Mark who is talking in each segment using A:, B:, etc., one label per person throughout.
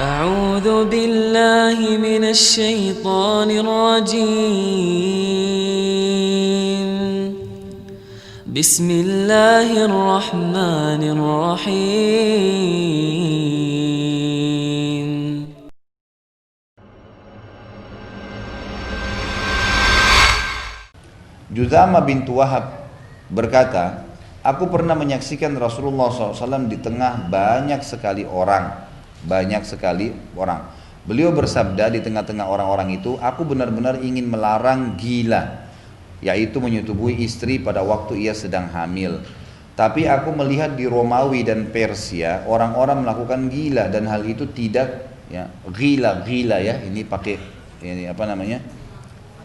A: أعوذ بالله من الشيطان الرجيم. بسم الله الرحمن الرحيم.
B: Juzama bintu Wahab berkata, aku pernah menyaksikan Rasulullah SAW di tengah banyak sekali orang. Beliau bersabda di tengah-tengah orang-orang itu, aku benar-benar ingin melarang gila, yaitu menyetubuhi istri pada waktu ia sedang hamil. Tapi aku melihat di Romawi dan Persia orang-orang melakukan gila, dan hal itu tidak gila ya, ini pakai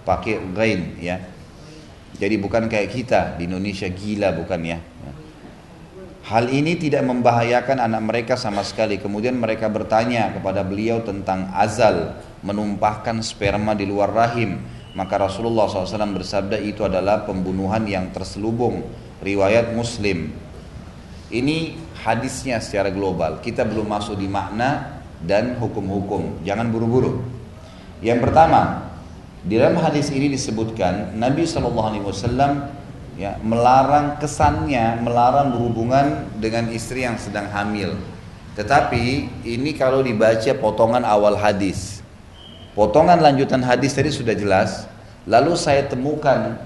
B: pakai ghain ya. Jadi bukan kayak kita di Indonesia gila, bukan ya. Hal ini tidak membahayakan anak mereka sama sekali. Kemudian mereka bertanya kepada beliau tentang azal, menumpahkan sperma di luar rahim. Maka Rasulullah SAW bersabda, itu adalah pembunuhan yang terselubung. Riwayat Muslim. Ini hadisnya secara global. Kita belum masuk di makna dan hukum-hukum. Jangan buru-buru. Yang pertama, di dalam hadis ini disebutkan Nabi SAW melarang, kesannya melarang berhubungan dengan istri yang sedang hamil. Tetapi ini kalau dibaca potongan awal hadis, potongan lanjutan hadis tadi sudah jelas. Lalu saya temukan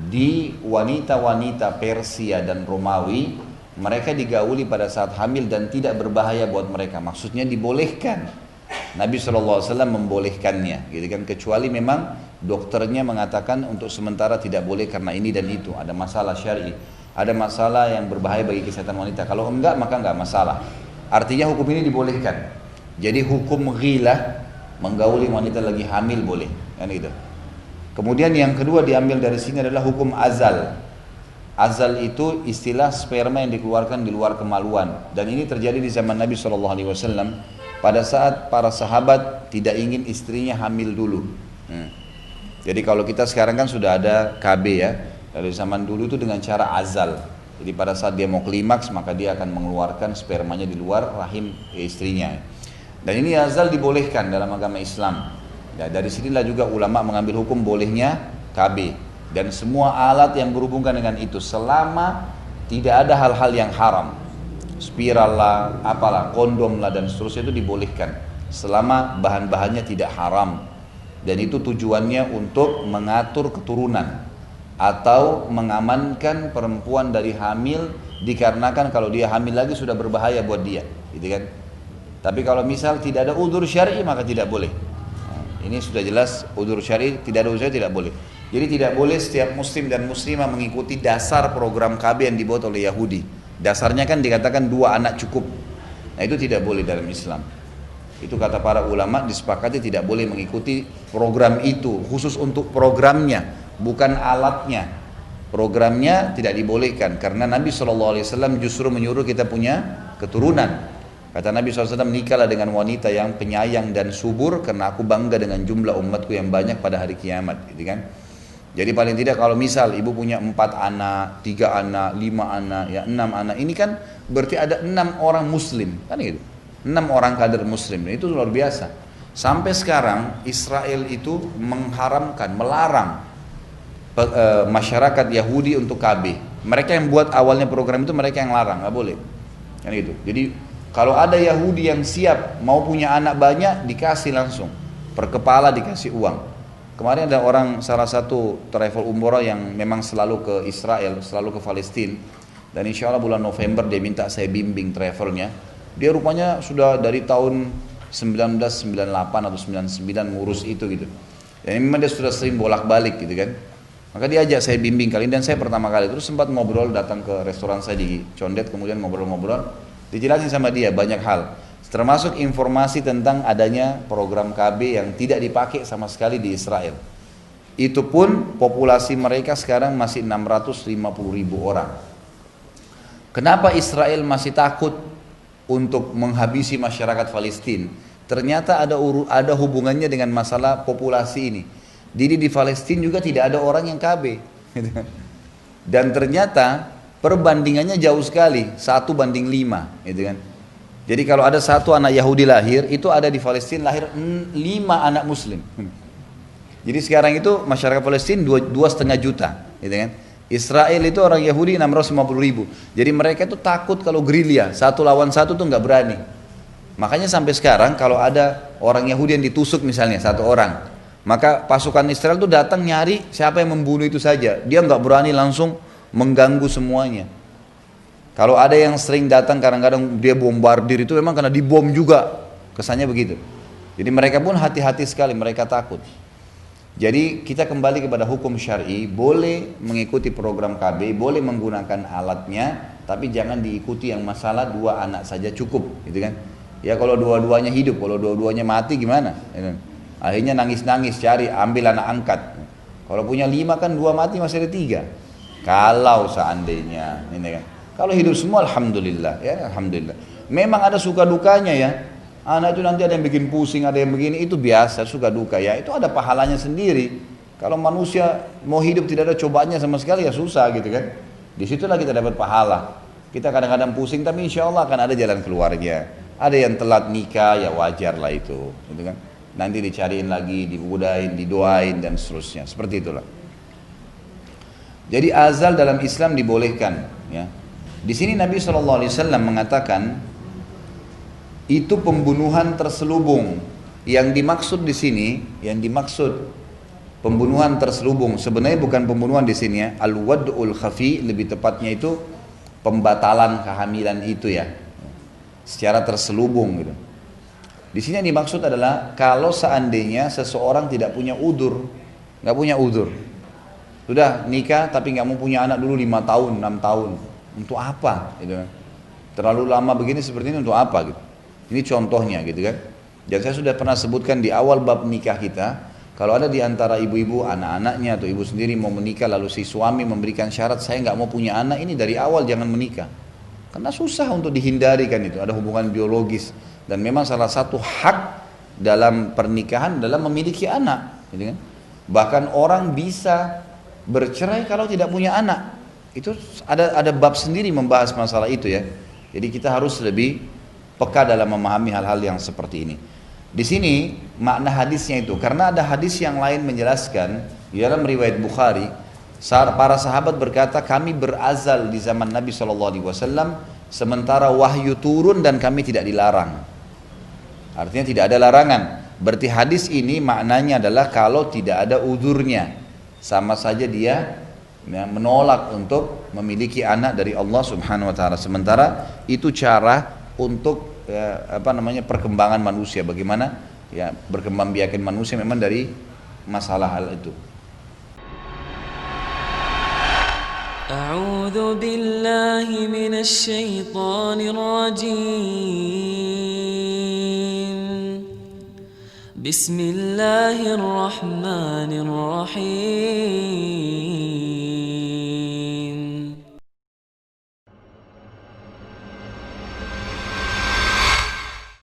B: di wanita-wanita Persia dan Romawi, mereka digauli pada saat hamil dan tidak berbahaya buat mereka. Maksudnya dibolehkan. Nabi SAW membolehkannya, gitu kan, kecuali memang dokternya mengatakan untuk sementara tidak boleh karena ini dan itu, ada masalah syar'i, ada masalah yang berbahaya bagi kesehatan wanita. Kalau enggak maka enggak masalah. Artinya hukum ini dibolehkan. Jadi hukum ghilah, menggauli wanita lagi hamil boleh, kan itu. Kemudian yang kedua diambil dari sini adalah hukum azal. Azal itu istilah sperma yang dikeluarkan di luar kemaluan, dan ini terjadi di zaman Nabi SAW. Pada saat para sahabat tidak ingin istrinya hamil dulu. Jadi kalau kita sekarang kan sudah ada KB ya. Dari zaman dulu itu dengan cara azal. Jadi pada saat dia mau klimaks maka dia akan mengeluarkan spermanya di luar rahim istrinya. Dan ini azal dibolehkan dalam agama Islam. Ya, dari sinilah juga ulama mengambil hukum bolehnya KB. Dan semua alat yang berhubungan dengan itu selama tidak ada hal-hal yang haram. Spiral lah, apalah, kondom lah dan seterusnya itu dibolehkan selama bahan-bahannya tidak haram, dan itu tujuannya untuk mengatur keturunan atau mengamankan perempuan dari hamil, dikarenakan kalau dia hamil lagi sudah berbahaya buat dia, gitu kan. Tapi kalau misal tidak ada udzur syar'i maka tidak boleh. Ini sudah jelas udzur syar'i, tidak ada udzur tidak boleh. Jadi tidak boleh setiap muslim dan muslimah mengikuti dasar program KB yang dibuat oleh Yahudi. Dasarnya kan dikatakan 2 anak cukup. Nah itu tidak boleh dalam Islam. Itu kata para ulama disepakati tidak boleh mengikuti program itu. Khusus untuk programnya, bukan alatnya. Programnya tidak dibolehkan. Karena Nabi SAW justru menyuruh kita punya keturunan. Kata Nabi SAW, nikahlah dengan wanita yang penyayang dan subur, karena aku bangga dengan jumlah umatku yang banyak pada hari kiamat, gitu kan. Jadi paling tidak kalau misal ibu punya 4 anak, 3 anak, 5 anak, ya 6 anak, ini kan berarti ada 6 orang muslim, kan gitu. 6 orang kader muslim, itu luar biasa. Sampai sekarang Israel itu mengharamkan, melarang masyarakat Yahudi untuk KB. Mereka yang buat awalnya program itu mereka yang larang, nggak boleh, kan gitu. Jadi kalau ada Yahudi yang siap mau punya anak banyak, dikasih langsung, per kepala dikasih uang. Kemarin ada orang, salah satu travel umroh yang memang selalu ke Israel, selalu ke Palestina, dan insya Allah bulan November dia minta saya bimbing travelnya. Dia rupanya sudah dari tahun 1998 atau 99 ngurus itu gitu. Dan memang dia sudah sering bolak-balik gitu kan. Maka dia ajak saya bimbing kali ini, dan saya pertama kali terus sempat ngobrol, datang ke restoran saya di Condet, kemudian ngobrol-ngobrol, dijelasin sama dia banyak hal. Termasuk informasi tentang adanya program KB yang tidak dipakai sama sekali di Israel. Itu pun populasi mereka sekarang masih 650.000 orang. Kenapa Israel masih takut untuk menghabisi masyarakat Palestina? Ternyata ada hubungannya dengan masalah populasi ini. Jadi di Palestina juga tidak ada orang yang KB. Dan ternyata perbandingannya jauh sekali, 1:5, gitu kan. Jadi kalau ada satu anak Yahudi lahir, itu ada di Palestina lahir 5 anak Muslim. Jadi sekarang itu masyarakat Palestina 2,5 juta, gitu kan? Israel itu orang Yahudi 650.000. Jadi mereka itu takut kalau gerilya, 1 lawan 1 tuh nggak berani. Makanya sampai sekarang kalau ada orang Yahudi yang ditusuk misalnya 1 orang, maka pasukan Israel itu datang nyari siapa yang membunuh itu saja. Dia nggak berani langsung mengganggu semuanya. Kalau ada yang sering datang kadang-kadang dia bombardir itu memang karena dibom juga, kesannya begitu. Jadi mereka pun hati-hati sekali, mereka takut. Jadi kita kembali kepada hukum syar'i, boleh mengikuti program KB, boleh menggunakan alatnya, tapi jangan diikuti yang masalah 2 anak saja cukup, gitu kan? Ya kalau dua-duanya hidup, kalau dua-duanya mati gimana? Akhirnya nangis-nangis cari, ambil anak angkat. Kalau punya 5 kan 2 mati masih ada 3. Kalau seandainya, ini kan? Kalau hidup semua alhamdulillah, ya alhamdulillah. Memang ada suka dukanya ya. Anak itu nanti ada yang bikin pusing, ada yang begini, itu biasa suka duka ya. Itu ada pahalanya sendiri. Kalau manusia mau hidup tidak ada cobaannya sama sekali ya susah gitu kan. Disitulah kita dapat pahala. Kita kadang-kadang pusing tapi insya Allah akan ada jalan keluarnya. Ada yang telat nikah ya wajar lah itu, gitu kan. Nanti dicariin lagi, diudahin, didoain dan seterusnya. Seperti itulah. Jadi azal dalam Islam dibolehkan, ya. Di sini Nabi SAW mengatakan itu pembunuhan terselubung. Yang dimaksud di sini, yang dimaksud pembunuhan terselubung sebenarnya bukan pembunuhan di sini ya. Al-wad'ul khafi, lebih tepatnya itu pembatalan kehamilan itu ya. Secara terselubung gitu. Di sini yang dimaksud adalah kalau seandainya seseorang tidak punya udzur, nggak punya udzur, sudah nikah tapi nggak mau punya anak dulu 5 tahun, 6 tahun. Untuk apa? Gitu. Terlalu lama begini seperti ini untuk apa? Gitu. Ini contohnya gitu kan. Dan saya sudah pernah sebutkan di awal bab nikah kita, kalau ada di antara ibu-ibu anak-anaknya atau ibu sendiri mau menikah lalu si suami memberikan syarat saya nggak mau punya anak, ini dari awal jangan menikah. Karena susah untuk dihindari kan itu, ada hubungan biologis dan memang salah satu hak dalam pernikahan adalah memiliki anak, gitu kan. Bahkan orang bisa bercerai kalau tidak punya anak. Itu ada bab sendiri membahas masalah itu ya. Jadi kita harus lebih peka dalam memahami hal-hal yang seperti ini. Di sini makna hadisnya itu, karena ada hadis yang lain menjelaskan di dalam riwayat Bukhari, para sahabat berkata kami berazal di zaman Nabi SAW sementara wahyu turun dan kami tidak dilarang. Artinya tidak ada larangan. Berarti hadis ini maknanya adalah kalau tidak ada uzurnya, sama saja dia menolak untuk memiliki anak dari Allah Subhanahu wa taala. Sementara itu cara untuk perkembangan manusia, bagaimana ya berkembang biakan manusia memang dari masalah hal itu.
A: A'udzu billahi minasy syaithanir rajim. Bismillahirrahmanirrahim.